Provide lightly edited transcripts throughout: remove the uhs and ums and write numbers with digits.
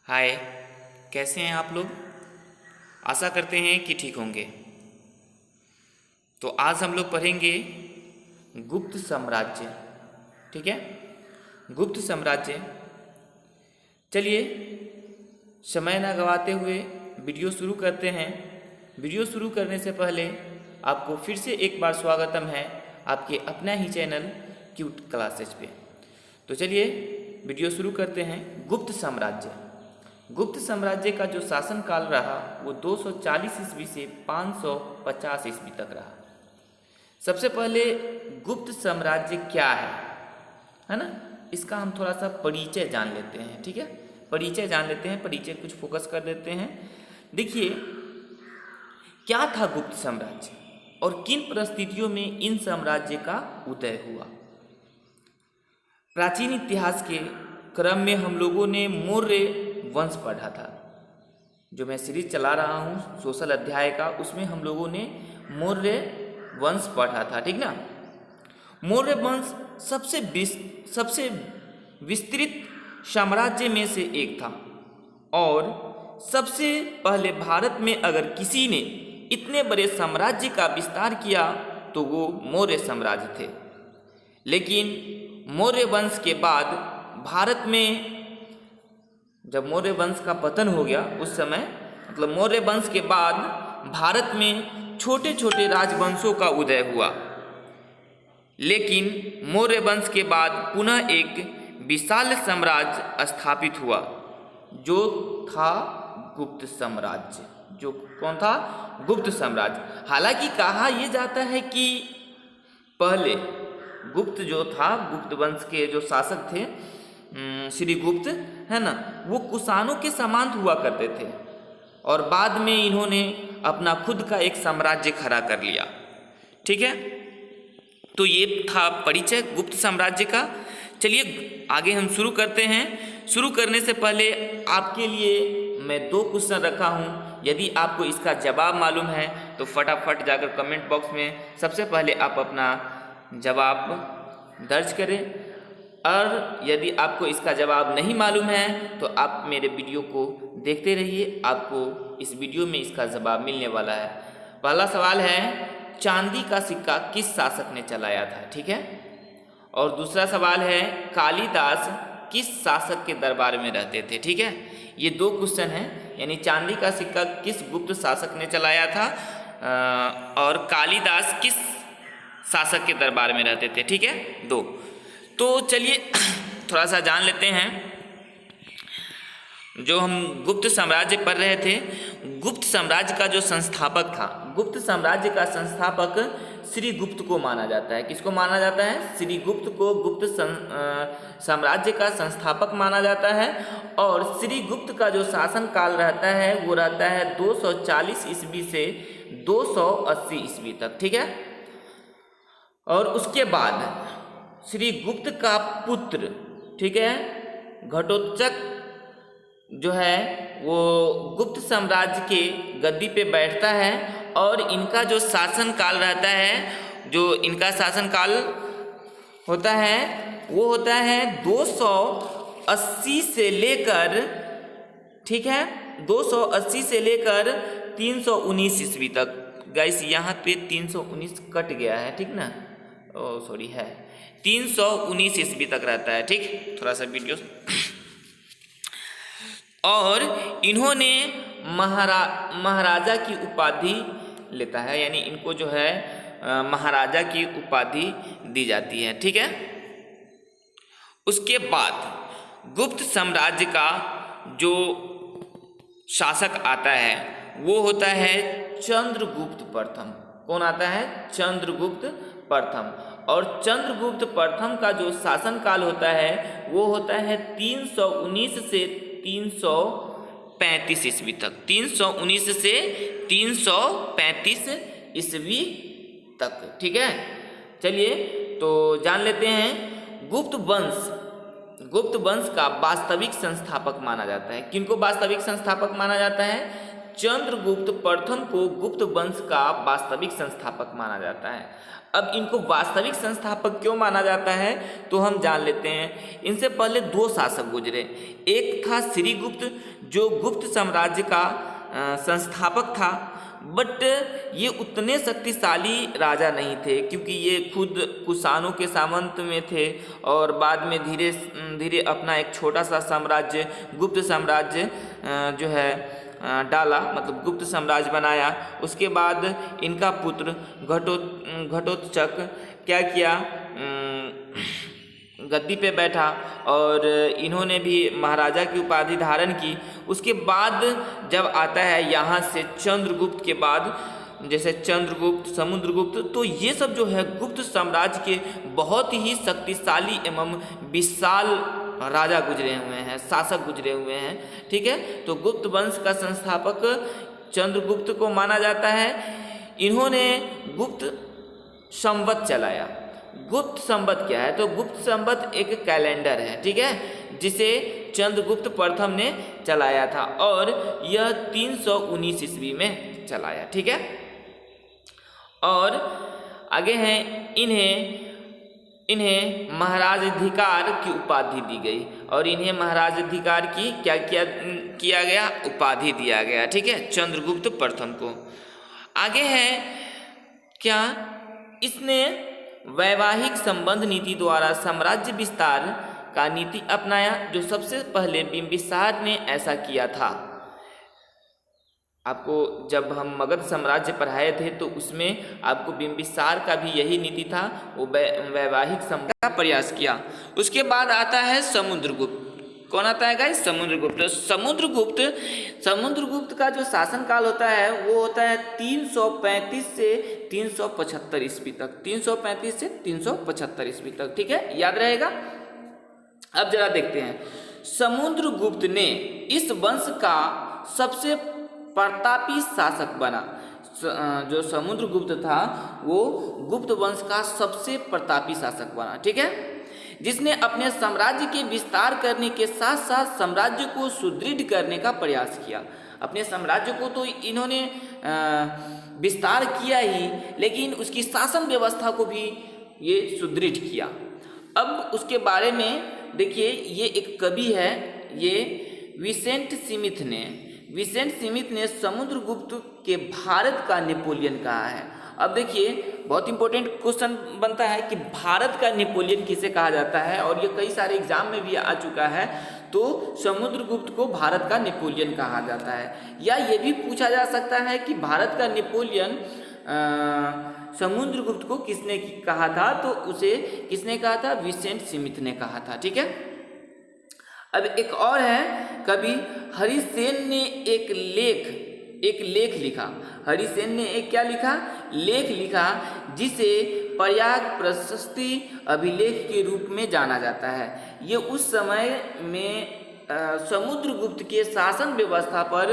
हाय, कैसे हैं आप लोग। आशा करते हैं कि ठीक होंगे। तो आज हम लोग पढ़ेंगे गुप्त साम्राज्य। ठीक है, गुप्त साम्राज्य। चलिए समय ना गवाते हुए वीडियो शुरू करते हैं। वीडियो शुरू करने से पहले आपको फिर से एक बार स्वागतम है आपके अपना ही चैनल क्यूट क्लासेज पे। तो चलिए वीडियो शुरू करते हैं। गुप्त साम्राज्य। गुप्त साम्राज्य का जो शासन काल रहा वो 240 ईस्वी से 550 ईस्वी तक रहा। सबसे पहले गुप्त साम्राज्य क्या है ना, इसका हम थोड़ा सा परिचय जान लेते हैं। ठीक है, परिचय जान लेते हैं, परिचय कुछ फोकस कर देते हैं। देखिए क्या था गुप्त साम्राज्य और किन परिस्थितियों में इन साम्राज्य का उदय हुआ। प्राचीन इतिहास के क्रम में हम लोगों ने मौर्य वंश पढ़ा था। जो मैं सीरीज चला रहा हूँ सोशल अध्याय का, उसमें हम लोगों ने मौर्य वंश पढ़ा था। ठीक ना, मौर्य वंश सबसे विस्तृत साम्राज्य में से एक था और सबसे पहले भारत में अगर किसी ने इतने बड़े साम्राज्य का विस्तार किया तो वो मौर्य साम्राज्य थे। लेकिन मौर्य वंश के बाद भारत में जब मौर्य वंश का पतन हो गया, उस समय मतलब मौर्य वंश के बाद भारत में छोटे छोटे राजवंशों का उदय हुआ। लेकिन मौर्य वंश के बाद पुनः एक विशाल साम्राज्य स्थापित हुआ जो था गुप्त साम्राज्य। जो कौन था? गुप्त साम्राज्य। हालांकि कहा यह जाता है कि पहले गुप्त जो था, गुप्त वंश के जो शासक थे श्री गुप्त है ना, वो कुषाणों के समान हुआ करते थे और बाद में इन्होंने अपना खुद का एक साम्राज्य खड़ा कर लिया। ठीक है, तो ये था परिचय गुप्त साम्राज्य का। चलिए आगे हम शुरू करते हैं। शुरू करने से पहले आपके लिए मैं 2 क्वेश्चन रखा हूँ। यदि आपको इसका जवाब मालूम है तो फटाफट जाकर कमेंट बॉक्स में सबसे पहले आप अपना जवाब दर्ज करें, और यदि आपको इसका जवाब नहीं मालूम है तो आप मेरे वीडियो को देखते रहिए, आपको इस वीडियो में इसका जवाब मिलने वाला है। पहला सवाल है, चांदी का सिक्का किस शासक ने चलाया था? ठीक है, और दूसरा सवाल है, कालिदास किस शासक के दरबार में रहते थे? ठीक है, ये 2 क्वेश्चन हैं। यानी चांदी का सिक्का किस गुप्त शासक ने चलाया था और कालिदास किस शासक के दरबार में रहते थे? ठीक है, 2। तो चलिए थोड़ा सा जान लेते हैं। जो हम गुप्त साम्राज्य पढ़ रहे थे, गुप्त साम्राज्य का जो संस्थापक था, गुप्त साम्राज्य का संस्थापक श्री गुप्त को माना जाता है। किसको माना जाता है? श्री गुप्त को गुप्त साम्राज्य का संस्थापक माना जाता है। और श्री गुप्त का जो शासन काल रहता है वो रहता है 240 ईस्वी से 280 ईस्वी तक। ठीक है, और उसके बाद श्री गुप्त का पुत्र, ठीक है, घटोत्कच जो है वो गुप्त साम्राज्य के गद्दी पे बैठता है और इनका जो शासन काल रहता है, जो इनका शासन काल होता है वो होता है 280 से लेकर, ठीक है, 280 से लेकर 319 ईस्वी तक। गाइस यहाँ पे 319 कट गया है, ठीक ना, सॉरी है 319 ईस्वी तक रहता है। ठीक, थोड़ा सा वीडियो और इन्होंने महाराजा की उपाधि लेता है, यानी इनको जो है महाराजा की उपाधि दी जाती है। ठीक है, उसके बाद गुप्त साम्राज्य का जो शासक आता है वो होता है चंद्रगुप्त प्रथम। कौन आता है? चंद्रगुप्त प्रथम। और चंद्रगुप्त प्रथम का जो शासन काल होता है वो होता है 319 से 335 ईस्वी तक। 319 से 335 ईस्वी तक। ठीक है, चलिए तो जान लेते हैं। गुप्त वंश का वास्तविक संस्थापक माना जाता है। किनको वास्तविक संस्थापक माना जाता है? चंद्रगुप्त प्रथम को गुप्त वंश का वास्तविक संस्थापक माना जाता है। अब इनको वास्तविक संस्थापक क्यों माना जाता है तो हम जान लेते हैं। इनसे पहले दो शासक गुजरे, एक था श्रीगुप्त जो गुप्त साम्राज्य का संस्थापक था, बट ये उतने शक्तिशाली राजा नहीं थे क्योंकि ये खुद कुषाणों के सामंत में थे और बाद में धीरे धीरे अपना एक छोटा सा साम्राज्य गुप्त साम्राज्य जो है डाला, मतलब गुप्त साम्राज्य बनाया। उसके बाद इनका पुत्र घटोत्कच क्या किया, गद्दी पे बैठा और इन्होंने भी महाराजा की उपाधि धारण की। उसके बाद जब आता है यहाँ से चंद्रगुप्त के बाद, जैसे चंद्रगुप्त, समुद्रगुप्त, तो ये सब जो है गुप्त साम्राज्य के बहुत ही शक्तिशाली एवं विशाल राजा गुजरे हुए हैं, शासक गुजरे हुए हैं। ठीक है, तो गुप्त वंश का संस्थापक चंद्रगुप्त को माना जाता है। इन्होंने गुप्त संवत चलाया। गुप्त संवत क्या है तो गुप्त संवत एक कैलेंडर है, ठीक है, जिसे चंद्रगुप्त प्रथम ने चलाया था और यह 319 ईस्वी में चलाया। ठीक है, और आगे हैं इन्हें महाराजाधिकार की उपाधि दी गई और इन्हें महाराजाधिकार की क्या किया गया, उपाधि दिया गया। ठीक है, चंद्रगुप्त प्रथम को। आगे है क्या, इसने वैवाहिक संबंध नीति द्वारा साम्राज्य विस्तार का नीति अपनाया, जो सबसे पहले बिंबिसार ने ऐसा किया था। आपको जब हम मगध साम्राज्य पढ़ाए थे तो उसमें आपको बिंबिसार का भी यही नीति था, वो वैवाहिक संबंध का प्रयास किया। उसके बाद आता है समुद्रगुप्त। कौन आता है गाइस, समुद्रगुप्त। समुद्रगुप्त का जो शासनकाल होता है वो होता है 335 से 375 ईस्वी तक, 335 से 375 ईस्वी तक। ठीक है, याद रहेगा। अब जरा देखते हैं, समुद्रगुप्त ने इस वंश का सबसे प्रतापी शासक बना। जो समुद्रगुप्त था वो गुप्त वंश का सबसे प्रतापी शासक बना। ठीक है, जिसने अपने साम्राज्य के विस्तार करने के साथ साथ साम्राज्य को सुदृढ़ करने का प्रयास किया। अपने साम्राज्य को तो इन्होंने विस्तार किया ही, लेकिन उसकी शासन व्यवस्था को भी ये सुदृढ़ किया। अब उसके बारे में देखिए, ये एक कवि है, ये विसेंट स्मिथ ने समुद्रगुप्त के भारत का नेपोलियन कहा है। अब देखिए, बहुत इंपॉर्टेंट क्वेश्चन बनता है कि भारत का नेपोलियन किसे कहा जाता है, और ये कई सारे एग्जाम में भी आ चुका है। तो समुद्रगुप्त को भारत का नेपोलियन कहा जाता है। या ये भी पूछा जा सकता है कि भारत का नेपोलियन समुद्रगुप्त को किसने कहा था, तो उसे किसने कहा था, विसेंट स्मिथ ने कहा था। ठीक है, अब एक और है, कवि हरिसेन ने एक लेख लिखा। हरिसेन ने एक क्या लिखा, लेख लिखा, जिसे प्रयाग प्रशस्ति अभिलेख के रूप में जाना जाता है। ये उस समय में समुद्रगुप्त के शासन व्यवस्था पर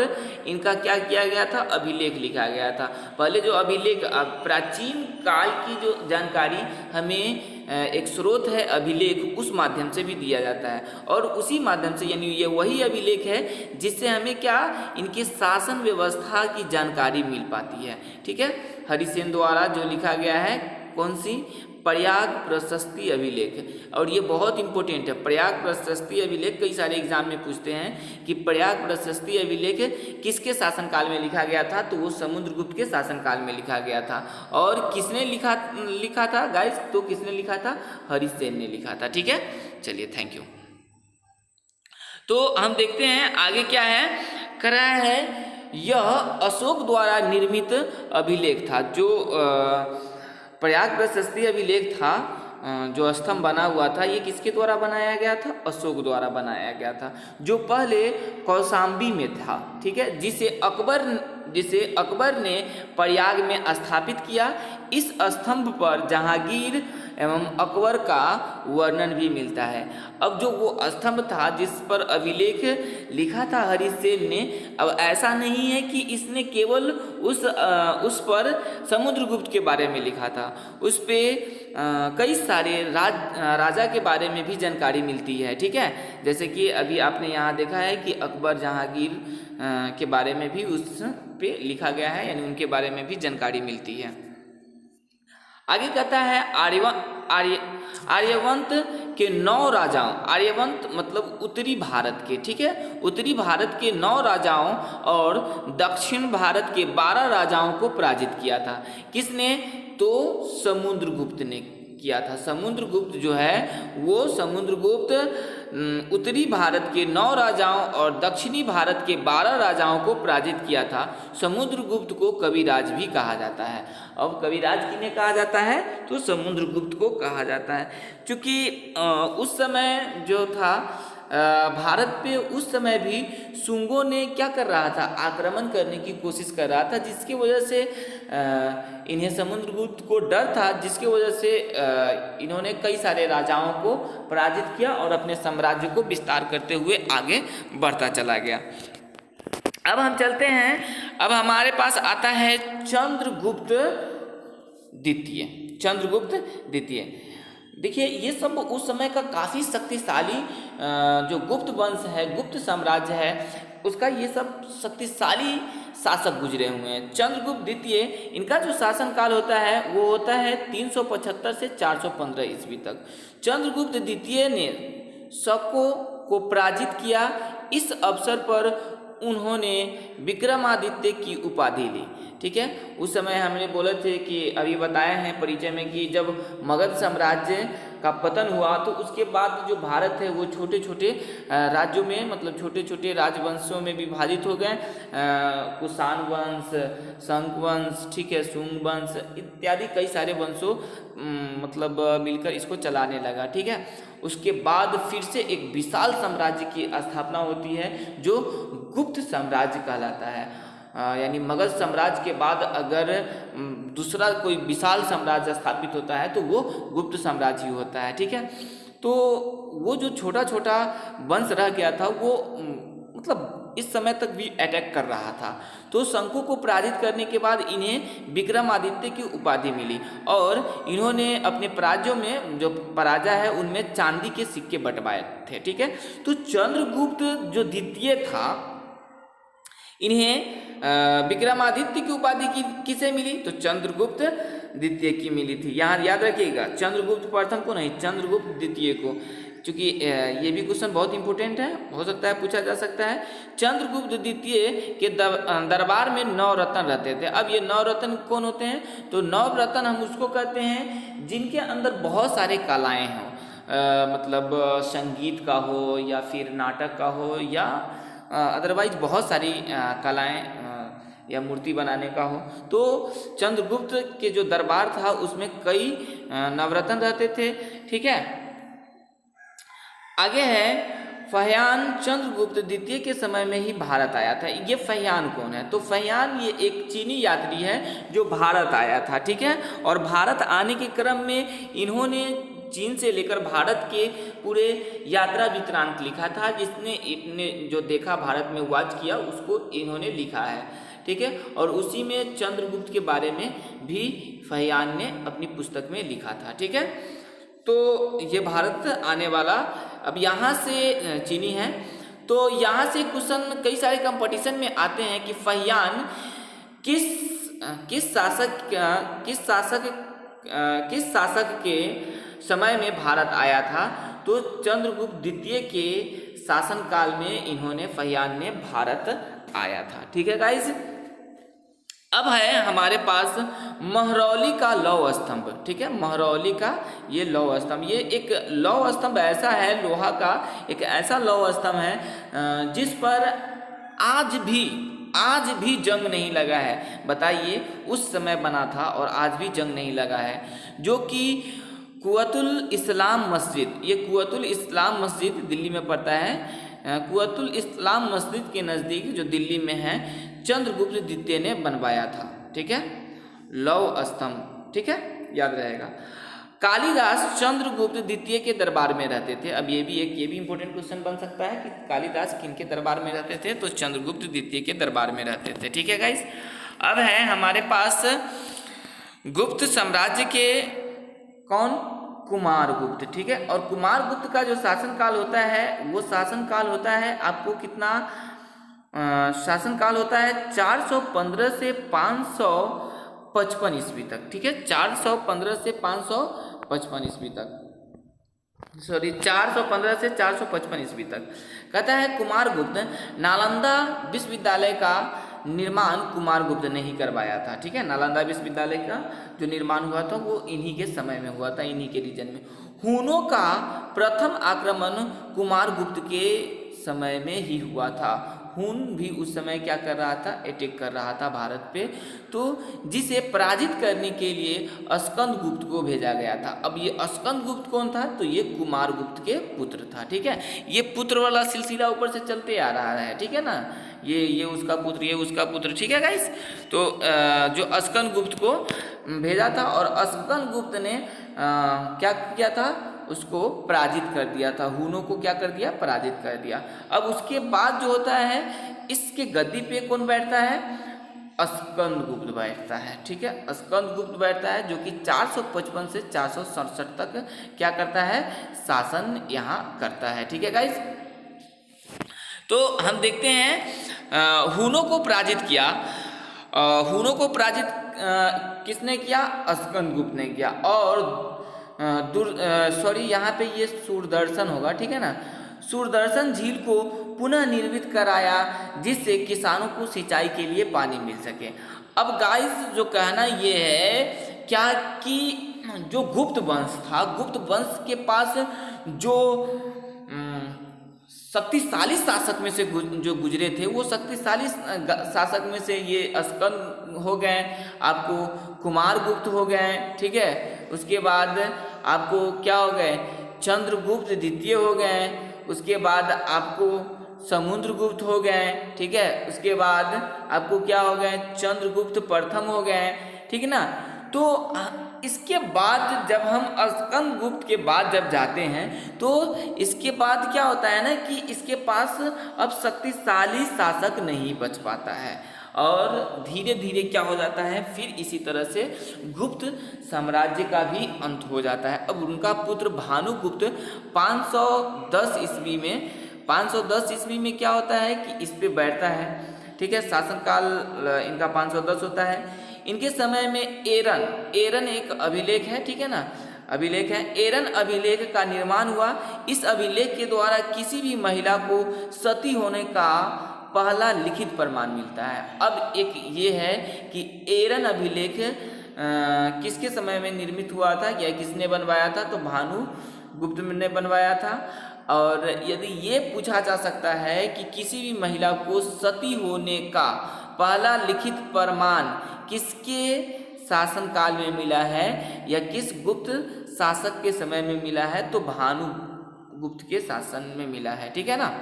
इनका क्या किया गया था, अभिलेख लिखा गया था। पहले जो अभिलेख, प्राचीन काल की जो जानकारी हमें एक स्रोत है अभिलेख, उस माध्यम से भी दिया जाता है, और उसी माध्यम से, यानी ये वही अभिलेख है जिससे हमें क्या, इनके शासन व्यवस्था की जानकारी मिल पाती है। ठीक है, हरिसेन द्वारा जो लिखा गया है, कौन सी, प्रयाग प्रशस्ति अभिलेख, और ये बहुत इंपॉर्टेंट है। प्रयाग प्रशस्ति अभिलेख कई सारे एग्जाम में पूछते हैं कि प्रयाग प्रशस्ति अभिलेख किसके शासनकाल में लिखा गया था, तो वो समुद्रगुप्त के शासनकाल में लिखा गया था। और किसने लिखा था गाइस, तो किसने लिखा था, हरिसेन ने लिखा था। ठीक है, चलिए, थैंक यू। तो हम देखते हैं आगे क्या है, करा है, यह अशोक द्वारा निर्मित अभिलेख था। जो प्रयाग प्रशस्ति अभिलेख था, जो स्तंभ बना हुआ था, ये किसके द्वारा बनाया गया था, अशोक द्वारा बनाया गया था, जो पहले कौशाम्बी में था। ठीक है, जिसे अकबर ने प्रयाग में स्थापित किया। इस स्तंभ पर एवं अकबर का वर्णन भी मिलता है। अब जो वो स्तंभ था जिस पर अभिलेख लिखा था हरिसेन ने, अब ऐसा नहीं है कि इसने केवल उस पर समुद्रगुप्त के बारे में लिखा था, उस पे कई सारे राजा के बारे में भी जानकारी मिलती है। ठीक है, जैसे कि अभी आपने यहाँ देखा है कि अकबर जहांगीर के बारे में भी उस पे लिखा गया है, यानी उनके बारे में भी जानकारी मिलती है। आगे कहता है आर्यवंत के 9 राजाओं, आर्यवंत मतलब उत्तरी भारत के, ठीक है, उत्तरी भारत के 9 राजाओं और दक्षिण भारत के 12 राजाओं को पराजित किया था। किसने? तो समुद्रगुप्त ने किया था। समुद्रगुप्त जो है वो समुद्रगुप्त उत्तरी भारत के 9 राजाओं और दक्षिणी भारत के 12 राजाओं को पराजित किया था। समुद्रगुप्त को कविराज भी कहा जाता है। अब कविराज किन्हें कहा जाता है? तो समुद्रगुप्त को कहा जाता है। क्योंकि उस समय जो था भारत पे उस समय भी शुंगों ने क्या कर रहा था? आक्रमण करने की कोशिश कर रहा था, जिसकी वजह से इन्हें समुद्रगुप्त को डर था, जिसकी वजह से इन्होंने कई सारे राजाओं को पराजित किया और अपने साम्राज्य को विस्तार करते हुए आगे बढ़ता चला गया। अब हम चलते हैं, अब हमारे पास आता है चंद्रगुप्त द्वितीय। चंद्रगुप्त द्वितीय, देखिए ये सब उस समय का काफ़ी शक्तिशाली जो गुप्त वंश है, गुप्त साम्राज्य है, उसका ये सब शक्तिशाली शासक गुजरे हुए हैं। चंद्रगुप्त द्वितीय, इनका जो शासनकाल होता है वो होता है 375 से 415 ईस्वी तक। चंद्रगुप्त द्वितीय ने शकों को पराजित किया। इस अवसर पर उन्होंने विक्रमादित्य की उपाधि ली। ठीक है, उस समय हमने बोले थे कि अभी बताए हैं परिचय में कि जब मगध साम्राज्य का पतन हुआ तो उसके बाद जो भारत है वो छोटे छोटे राज्यों में, मतलब छोटे छोटे राजवंशों में विभाजित हो गए। कुषाण वंश, शंख वंश, ठीक है, शुंग वंश इत्यादि कई सारे वंशों मतलब मिलकर इसको चलाने लगा। ठीक है, उसके बाद फिर से एक विशाल साम्राज्य की स्थापना होती है जो गुप्त साम्राज्य कहलाता है। यानी मगध साम्राज्य के बाद अगर दूसरा कोई विशाल साम्राज्य स्थापित होता है तो वो गुप्त साम्राज्य ही होता है। ठीक है, तो वो जो छोटा छोटा वंश रह गया था वो मतलब इस समय तक भी अटैक कर रहा था। तो शंखों को पराजित करने के बाद इन्हें विक्रमादित्य की उपाधि मिली और इन्होंने अपने पराजयों में जो पराजय है उनमें चांदी के सिक्के बंटवाए थे। ठीक है, तो चंद्रगुप्त जो द्वितीय था, इन्हें विक्रमादित्य की उपाधि किसे मिली? तो चंद्रगुप्त द्वितीय की मिली थी। यहाँ याद रखिएगा, चंद्रगुप्त प्रथम को नहीं, चंद्रगुप्त द्वितीय को, क्योंकि ये भी क्वेश्चन बहुत इंपॉर्टेंट है, हो सकता है पूछा जा सकता है। चंद्रगुप्त द्वितीय के दरबार में 9 रत्न रहते थे। अब ये 9 रत्न कौन होते हैं? तो 9 रत्न हम उसको कहते हैं जिनके अंदर बहुत सारे कलाएँ हों, मतलब संगीत का हो या फिर नाटक का हो या अदरवाइज बहुत सारी कलाएँ या मूर्ति बनाने का हो। तो चंद्रगुप्त के जो दरबार था उसमें कई नवरत्न रहते थे। ठीक है, आगे है फहियान। चंद्रगुप्त द्वितीय के समय में ही भारत आया था। ये फहियान कौन है? तो फहियान ये एक चीनी यात्री है जो भारत आया था। ठीक है, और भारत आने के क्रम में इन्होंने चीन से लेकर भारत के पूरे यात्रा वृत्तांत लिखा था, जिसने इतने जो देखा भारत में वाच किया उसको इन्होंने लिखा है। ठीक है, और उसी में चंद्रगुप्त के बारे में भी फहियान ने अपनी पुस्तक में लिखा था। ठीक है, तो ये भारत आने वाला, अब यहाँ से चीनी है, तो यहाँ से क्वेश्चन कई सारे कंपटीशन में आते हैं कि फहियान किस शासक के समय में भारत आया था? तो चंद्रगुप्त द्वितीय के शासनकाल में इन्होंने फहियान ने भारत आया था। ठीक है गाइस, अब है हमारे पास महरौली का लौह स्तंभ। ठीक है, महरौली का ये लौह स्तंभ, ये एक लौह स्तंभ ऐसा है, लोहा का एक ऐसा लौह स्तंभ है जिस पर आज भी जंग नहीं लगा है। बताइए, उस समय बना था और आज भी जंग नहीं लगा है, जो कि कुव्वतुल इस्लाम मस्जिद, ये कुव्वतुल इस्लाम मस्जिद दिल्ली में पड़ता है। कुव्वतुल इस्लाम मस्जिद के नज़दीक जो दिल्ली में है, चंद्रगुप्त द्वितीय ने बनवाया था। ठीक है, लौह स्तंभ, ठीक है, याद रहेगा। कालिदास चंद्रगुप्त द्वितीय के दरबार में रहते थे। अब ये भी इंपॉर्टेंट क्वेश्चन बन सकता है कि कालिदास किनके दरबार में रहते थे, तो चंद्रगुप्त द्वितीय के दरबार में रहते थे। ठीक है गाइस, अब है हमारे पास गुप्त साम्राज्य के कौन, कुमारगुप्त। ठीक है, और कुमारगुप्त का जो शासनकाल होता है वो शासनकाल होता है आपको कितना, शासनकाल होता है 415 से 555 ईस्वी तक। ठीक है, 415 से 555 ईस्वी तक, सॉरी 415 से 455 ईस्वी तक। कहता है कुमारगुप्त नालंदा विश्वविद्यालय का निर्माण कुमारगुप्त ने ही करवाया था। ठीक है, नालंदा विश्वविद्यालय का जो निर्माण हुआ था वो इन्हीं के समय में हुआ था, इन्हीं के रीजन में। हुनों का प्रथम आक्रमण कुमारगुप्त के समय में ही हुआ था। हुन भी उस समय क्या कर रहा था, अटैक कर रहा था भारत पे, तो जिसे पराजित करने के लिए स्कंदगुप्त को भेजा गया था। अब ये स्कंदगुप्त कौन था, तो ये कुमारगुप्त के पुत्र था। ठीक है, ये पुत्र वाला सिलसिला ऊपर से चलते आ रहा है। ठीक है ना, ये उसका पुत्र, ये उसका पुत्र। ठीक है गाइस, तो जो स्कंदगुप्त को भेजा था और स्कंदगुप्त ने क्या किया था, उसको पराजित कर दिया था। हुनों को क्या कर दिया, पराजित कर दिया। अब उसके बाद जो होता है, इसके गद्दी पे कौन बैठता है, स्कंदगुप्त बैठता है। ठीक है, स्कंदगुप्त बैठता है जो कि 455 से 467 तक क्या करता है, शासन यहाँ करता है। ठीक है गाइस, तो हम देखते हैं हुनों को पराजित किया। हुनों को पराजित किसने किया, स्कंदगुप्त ने किया। और यहाँ पे ये सूरदर्शन होगा। ठीक है ना, सूरदर्शन झील को पुनः निर्मित कराया जिससे किसानों को सिंचाई के लिए पानी मिल सके। अब गाइस जो कहना ये है क्या कि जो गुप्त वंश था, गुप्त वंश के पास जो शक्तिशाली शासक में से जो गुजरे थे, वो शक्तिशाली शासक में से ये स्कंद हो गए, आपको कुमारगुप्त हो गए। ठीक है, उसके बाद आपको क्या हो गए, चंद्रगुप्त द्वितीय हो गए। उसके बाद आपको समुद्रगुप्त हो गए। ठीक है, उसके बाद आपको क्या हो गए, चंद्रगुप्त प्रथम हो गए। ठीक है ना, तो इसके बाद जब हम स्कंदगुप्त के बाद जब जाते हैं तो इसके बाद क्या होता है ना कि इसके पास अब शक्तिशाली शासक नहीं बच पाता है और धीरे धीरे क्या हो जाता है, फिर इसी तरह से गुप्त साम्राज्य का भी अंत हो जाता है। अब उनका पुत्र भानुगुप्त 510 ईस्वी में क्या होता है कि इस पे बैठता है। ठीक है, शासनकाल इनका 510 होता है। इनके समय में एरन एक अभिलेख है। ठीक है ना, अभिलेख है, एरन अभिलेख का निर्माण हुआ। इस अभिलेख के द्वारा किसी भी महिला को सती होने का पहला लिखित प्रमाण मिलता है। अब एक ये है कि एरन अभिलेख किसके समय में निर्मित हुआ था या किसने बनवाया था, तो भानुगुप्त ने बनवाया था। और यदि ये पूछा जा सकता है कि किसी भी महिला को सती होने का पहला लिखित प्रमाण किसके शासनकाल में मिला है या किस गुप्त शासक के समय में मिला है, तो भानुगुप्त के शासन में मिला है। ठीक है ना,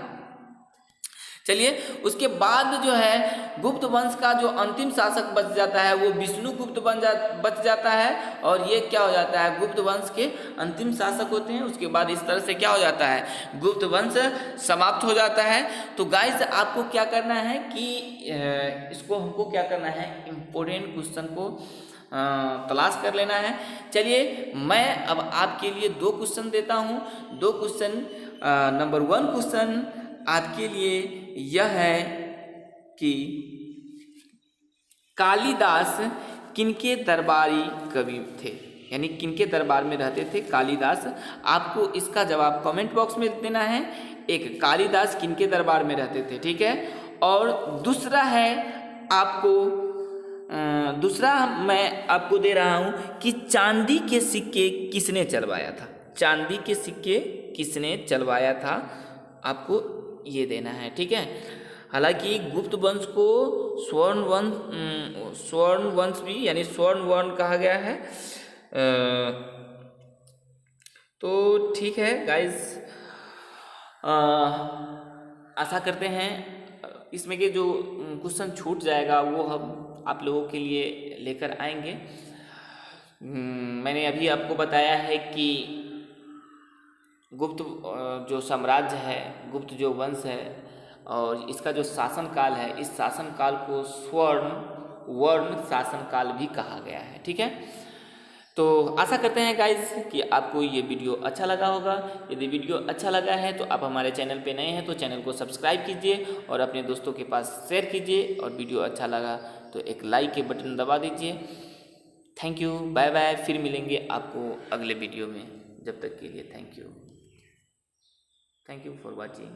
चलिए उसके बाद जो है गुप्त वंश का जो अंतिम शासक बच जाता है वो विष्णुगुप्त बच जाता है और ये क्या हो जाता है, गुप्त वंश के अंतिम शासक होते हैं। उसके बाद इस तरह से क्या हो जाता है, गुप्त वंश समाप्त हो जाता है। तो गाइस आपको क्या करना है कि इसको हमको क्या करना है, इम्पोर्टेंट क्वेश्चन को तलाश कर लेना है। चलिए मैं अब आपके लिए 2 क्वेश्चन देता हूँ। 2 क्वेश्चन, नंबर 1 क्वेश्चन आपके लिए यह है कि कालिदास किनके दरबारी कवि थे, यानी किनके दरबार में रहते थे कालिदास। आपको इसका जवाब कमेंट बॉक्स में देना है। एक, कालिदास किनके दरबार में रहते थे, ठीक है। और दूसरा है आपको दूसरा मैं आपको दे रहा हूँ कि चांदी के सिक्के किसने चलवाया था, चांदी के सिक्के किसने चलवाया था, आपको ये देना है, ठीक है। हालांकि गुप्त वंश को स्वर्ण वंश भी यानी स्वर्ण वर्ण कहा गया है। तो ठीक है गाइस, आशा करते हैं इसमें के जो क्वेश्चन छूट जाएगा वो हम आप लोगों के लिए लेकर आएंगे। मैंने अभी आपको बताया है कि गुप्त जो साम्राज्य है, गुप्त जो वंश है और इसका जो शासनकाल है, इस शासनकाल को वर्ण शासनकाल भी कहा गया है। ठीक है, तो आशा करते हैं गाइज कि आपको ये वीडियो अच्छा लगा होगा। यदि वीडियो अच्छा लगा है तो आप हमारे चैनल पे नए हैं तो चैनल को सब्सक्राइब कीजिए और अपने दोस्तों के पास शेयर कीजिए, और वीडियो अच्छा लगा तो एक लाइक के बटन दबा दीजिए। Thank you, bye bye. फिर मिलेंगे आपको अगले वीडियो में। जब तक के लिए थैंक यू फॉर वॉचिंग।